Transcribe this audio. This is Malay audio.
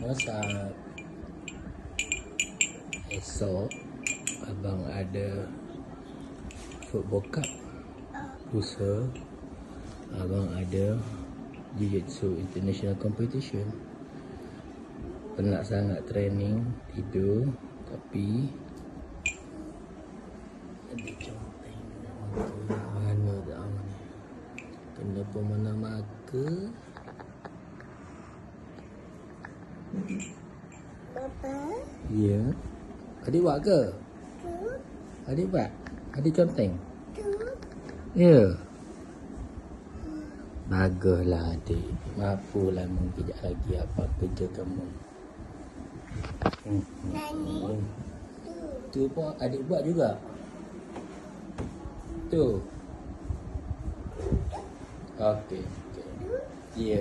WhatsApp. Esok abang ada football cup. Lusa abang ada Jiu-Jitsu international competition. Penat sangat training, tidur, tapi ada conteng. Mana dah ni? Kenapa mana maka? Papa? Ya. Adik buat ke? Adik buat? Adik conteng? Ya. Baguslah adik. Mapulah kejap lagi apa kerja kamu. Nani? Tu pun adik buat juga. Tu. Okey. Ya.